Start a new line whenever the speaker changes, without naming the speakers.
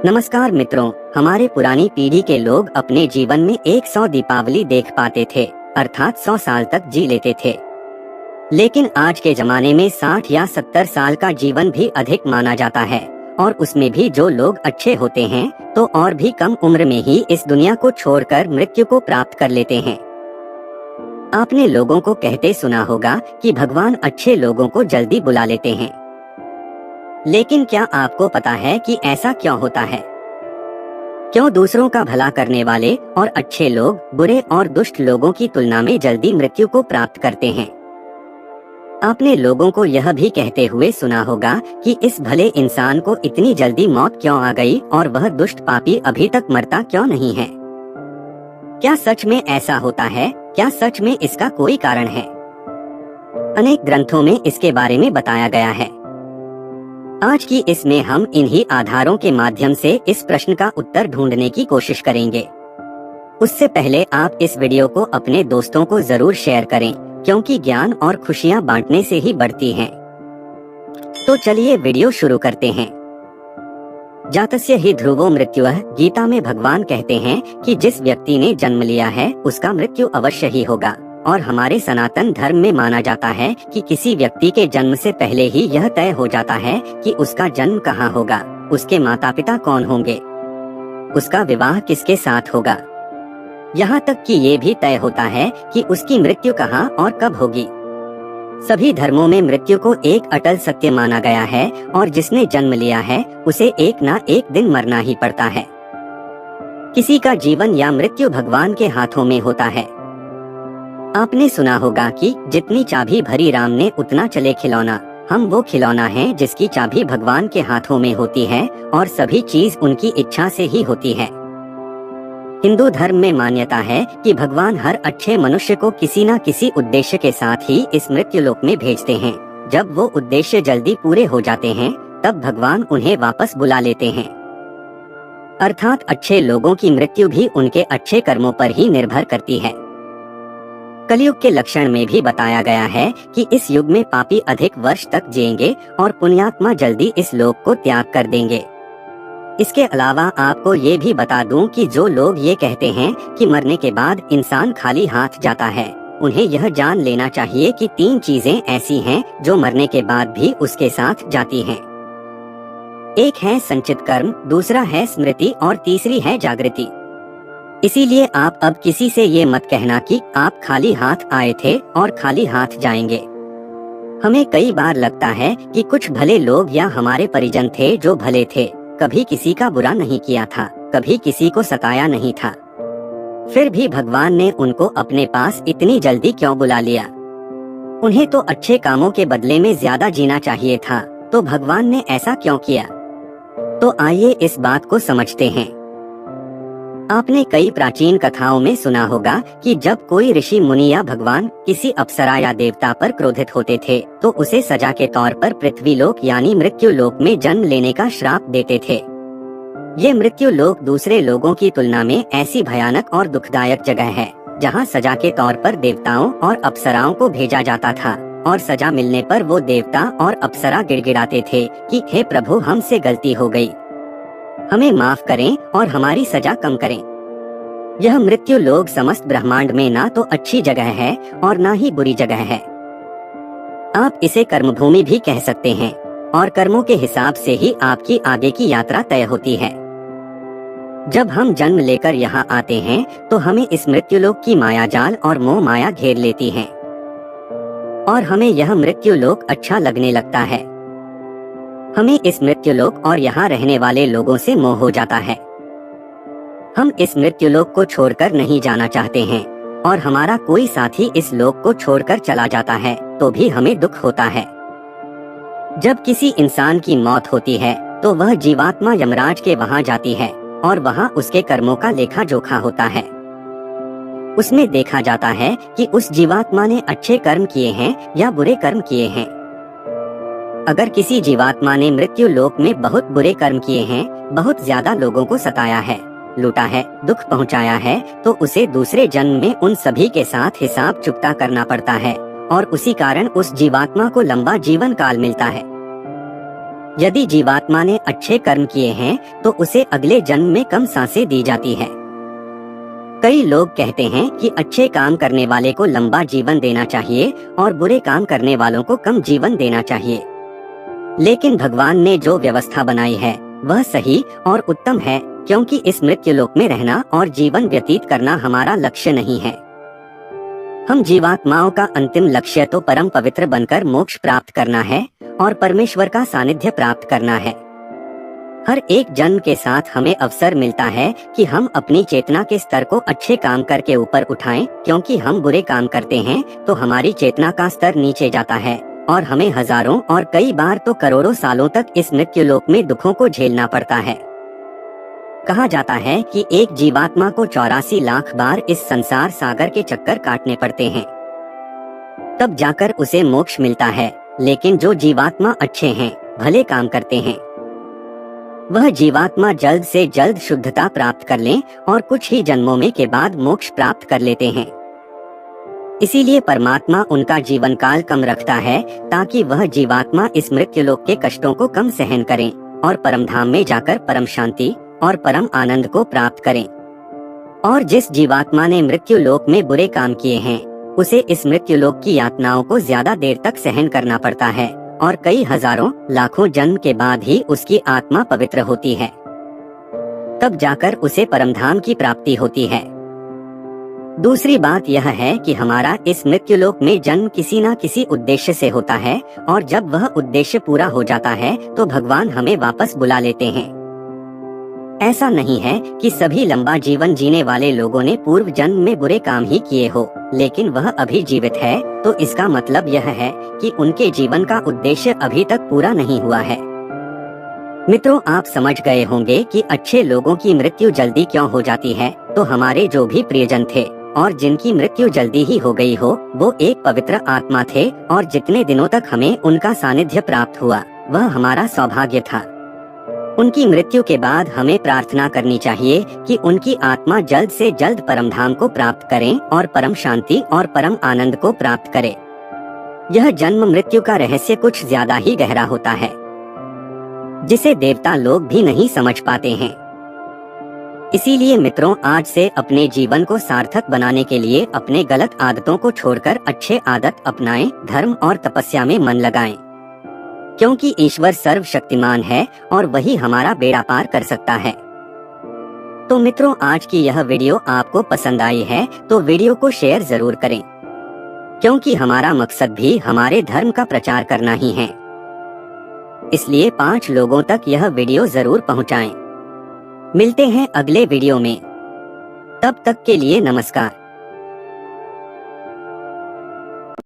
नमस्कार मित्रों, हमारे पुरानी पीढ़ी के लोग अपने जीवन में 100 दीपावली देख पाते थे, अर्थात 100 साल तक जी लेते थे। लेकिन आज के जमाने में 60 या 70 साल का जीवन भी अधिक माना जाता है, और उसमें भी जो लोग अच्छे होते हैं तो और भी कम उम्र में ही इस दुनिया को छोड़कर मृत्यु को प्राप्त कर लेते हैं। आपने लोगों को कहते सुना होगा कि भगवान अच्छे लोगों को जल्दी बुला लेते हैं। लेकिन क्या आपको पता है कि ऐसा क्यों होता है? क्यों दूसरों का भला करने वाले और अच्छे लोग बुरे और दुष्ट लोगों की तुलना में जल्दी मृत्यु को प्राप्त करते हैं? आपने लोगों को यह भी कहते हुए सुना होगा कि इस भले इंसान को इतनी जल्दी मौत क्यों आ गई और वह दुष्ट पापी अभी तक मरता क्यों नहीं है। क्या सच में ऐसा होता है? क्या सच में इसका कोई कारण है? अनेक ग्रंथों में इसके बारे में बताया गया है। आज की इसमें हम इन्हीं आधारों के माध्यम से इस प्रश्न का उत्तर ढूंढने की कोशिश करेंगे। उससे पहले आप इस वीडियो को अपने दोस्तों को जरूर शेयर करें, क्योंकि ज्ञान और खुशियां बांटने से ही बढ़ती हैं। तो चलिए वीडियो शुरू करते हैं। जातस्य हि ध्रुवो मृत्युः, गीता में भगवान कहते हैं कि जिस व्यक्ति ने जन्म लिया है उसका मृत्यु अवश्य ही होगा। और हमारे सनातन धर्म में माना जाता है कि किसी व्यक्ति के जन्म से पहले ही यह तय हो जाता है कि उसका जन्म कहाँ होगा, उसके माता पिता कौन होंगे, उसका विवाह किसके साथ होगा। यहाँ तक कि ये भी तय होता है कि उसकी मृत्यु कहाँ और कब होगी। सभी धर्मों में मृत्यु को एक अटल सत्य माना गया है, और जिसने जन्म लिया है उसे एक ना एक दिन मरना ही पड़ता है। किसी का जीवन या मृत्यु भगवान के हाथों में होता है। आपने सुना होगा कि जितनी चाबी भरी राम ने उतना चले खिलौना। हम वो खिलौना हैं जिसकी चाबी भगवान के हाथों में होती है, और सभी चीज उनकी इच्छा से ही होती है। हिंदू धर्म में मान्यता है कि भगवान हर अच्छे मनुष्य को किसी न किसी उद्देश्य के साथ ही इस मृत्यु लोक में भेजते हैं। जब वो उद्देश्य जल्दी पूरे हो जाते हैं तब भगवान उन्हें वापस बुला लेते हैं। अर्थात अच्छे लोगों की मृत्यु भी उनके अच्छे कर्मों पर ही निर्भर करती है। कलयुग के लक्षण में भी बताया गया है कि इस युग में पापी अधिक वर्ष तक जिएंगे और पुण्यात्मा जल्दी इस लोक को त्याग कर देंगे। इसके अलावा आपको ये भी बता दूं कि जो लोग ये कहते हैं कि मरने के बाद इंसान खाली हाथ जाता है, उन्हें यह जान लेना चाहिए कि 3 चीजें ऐसी हैं जो मरने के बाद भी उसके साथ जाती हैं। एक है संचित कर्म, दूसरा है स्मृति और तीसरी है जागृति। इसीलिए आप अब किसी से ये मत कहना कि आप खाली हाथ आए थे और खाली हाथ जाएंगे। हमें कई बार लगता है कि कुछ भले लोग या हमारे परिजन थे जो भले थे, कभी किसी का बुरा नहीं किया था, कभी किसी को सताया नहीं था। फिर भी भगवान ने उनको अपने पास इतनी जल्दी क्यों बुला लिया? उन्हें तो अच्छे कामों के बदले में ज्यादा जीना चाहिए था, तो भगवान ने ऐसा क्यों किया? तो आइए इस बात को समझते हैं। आपने कई प्राचीन कथाओं में सुना होगा कि जब कोई ऋषि मुनि या भगवान किसी अप्सरा या देवता पर क्रोधित होते थे तो उसे सजा के तौर पर पृथ्वी लोक यानी मृत्यु लोक में जन्म लेने का श्राप देते थे। ये मृत्यु लोक दूसरे लोगों की तुलना में ऐसी भयानक और दुखदायक जगह है जहाँ सजा के तौर पर देवताओं और अप्सराओं को भेजा जाता था, और सजा मिलने पर वो देवता और अप्सरा गिड़गिड़ाते थे कि हे प्रभु, हमसे गलती हो गई, हमें माफ करें और हमारी सजा कम करें। यह मृत्यु लोक समस्त ब्रह्मांड में ना तो अच्छी जगह है और ना ही बुरी जगह है। आप इसे कर्मभूमि भी कह सकते हैं, और कर्मों के हिसाब से ही आपकी आगे की यात्रा तय होती है। जब हम जन्म लेकर यहाँ आते हैं तो हमें इस मृत्यु लोक की माया जाल और मोह माया घेर लेती है, और हमें यह मृत्यु लोक अच्छा लगने लगता है। हमें इस मृत्युलोक और यहाँ रहने वाले लोगों से मोह हो जाता है। हम इस मृत्युलोक को छोड़कर नहीं जाना चाहते हैं, और हमारा कोई साथी इस लोक को छोड़कर चला जाता है तो भी हमें दुख होता है। जब किसी इंसान की मौत होती है तो वह जीवात्मा यमराज के वहाँ जाती है, और वहाँ उसके कर्मों का लेखा जोखा होता है। उसमें देखा जाता है कि उस जीवात्मा ने अच्छे कर्म किए हैं या बुरे कर्म किए हैं। अगर किसी जीवात्मा ने मृत्यु लोक में बहुत बुरे कर्म किए हैं, बहुत ज्यादा लोगों को सताया है, लूटा है, दुख पहुंचाया है, तो उसे दूसरे जन्म में उन सभी के साथ हिसाब चुकता करना पड़ता है, और उसी कारण उस जीवात्मा को लंबा जीवन काल मिलता है। यदि जीवात्मा ने अच्छे कर्म किए हैं तो उसे अगले जन्म में कम सांसें दी जाती है। कई लोग कहते हैं कि अच्छे काम करने वाले को लंबा जीवन देना चाहिए और बुरे काम करने वालों को कम जीवन देना चाहिए। लेकिन भगवान ने जो व्यवस्था बनाई है वह सही और उत्तम है, क्योंकि इस मृत्युलोक में रहना और जीवन व्यतीत करना हमारा लक्ष्य नहीं है। हम जीवात्माओं का अंतिम लक्ष्य तो परम पवित्र बनकर मोक्ष प्राप्त करना है और परमेश्वर का सानिध्य प्राप्त करना है। हर एक जन्म के साथ हमें अवसर मिलता है कि हम अपनी चेतना के स्तर को अच्छे काम करके ऊपर उठाएं, क्योंकि हम बुरे काम करते हैं तो हमारी चेतना का स्तर नीचे जाता है और हमें हजारों और कई बार तो करोड़ों सालों तक इस मृत्युलोक में दुखों को झेलना पड़ता है। कहा जाता है कि एक जीवात्मा को 84 लाख बार इस संसार सागर के चक्कर काटने पड़ते हैं, तब जाकर उसे मोक्ष मिलता है। लेकिन जो जीवात्मा अच्छे हैं, भले काम करते हैं, वह जीवात्मा जल्द से जल्द शुद्धता प्राप्त कर लें और कुछ ही जन्मों में के बाद मोक्ष प्राप्त कर लेते हैं। इसीलिए परमात्मा उनका जीवन काल कम रखता है, ताकि वह जीवात्मा इस मृत्युलोक के कष्टों को कम सहन करें और परम धाम में जाकर परम शांति और परम आनंद को प्राप्त करें। और जिस जीवात्मा ने मृत्युलोक में बुरे काम किए हैं, उसे इस मृत्युलोक की यातनाओं को ज्यादा देर तक सहन करना पड़ता है और कई हजारों लाखों जन्म के बाद ही उसकी आत्मा पवित्र होती है, तब जाकर उसे परमधाम की प्राप्ति होती है। दूसरी बात यह है कि हमारा इस मृत्युलोक में जन्म किसी न किसी उद्देश्य से होता है और जब वह उद्देश्य पूरा हो जाता है तो भगवान हमें वापस बुला लेते हैं। ऐसा नहीं है कि सभी लंबा जीवन जीने वाले लोगों ने पूर्व जन्म में बुरे काम ही किए हो, लेकिन वह अभी जीवित है, तो इसका मतलब यह है कि उनके जीवन का उद्देश्य अभी तक पूरा नहीं हुआ है। मित्रों, आप समझ गए होंगे कि अच्छे लोगों की मृत्यु जल्दी क्यों हो जाती है। तो हमारे जो भी प्रियजन थे और जिनकी मृत्यु जल्दी ही हो गई हो, वो एक पवित्र आत्मा थे और जितने दिनों तक हमें उनका सानिध्य प्राप्त हुआ वह हमारा सौभाग्य था। उनकी मृत्यु के बाद हमें प्रार्थना करनी चाहिए कि उनकी आत्मा जल्द से जल्द परमधाम को प्राप्त करें और परम शांति और परम आनंद को प्राप्त करे। यह जन्म मृत्यु का रहस्य कुछ ज्यादा ही गहरा होता है, जिसे देवता लोग भी नहीं समझ पाते हैं। इसीलिए मित्रों, आज से अपने जीवन को सार्थक बनाने के लिए अपने गलत आदतों को छोड़कर अच्छे आदत अपनाएं, धर्म और तपस्या में मन लगाएं, क्योंकि ईश्वर सर्वशक्तिमान है और वही हमारा बेड़ा पार कर सकता है। तो मित्रों, आज की यह वीडियो आपको पसंद आई है तो वीडियो को शेयर जरूर करें, क्योंकि हमारा मकसद भी हमारे धर्म का प्रचार करना ही है। इसलिए 5 लोगों तक यह वीडियो जरूर पहुंचाएं। मिलते हैं अगले वीडियो में, तब तक के लिए नमस्कार।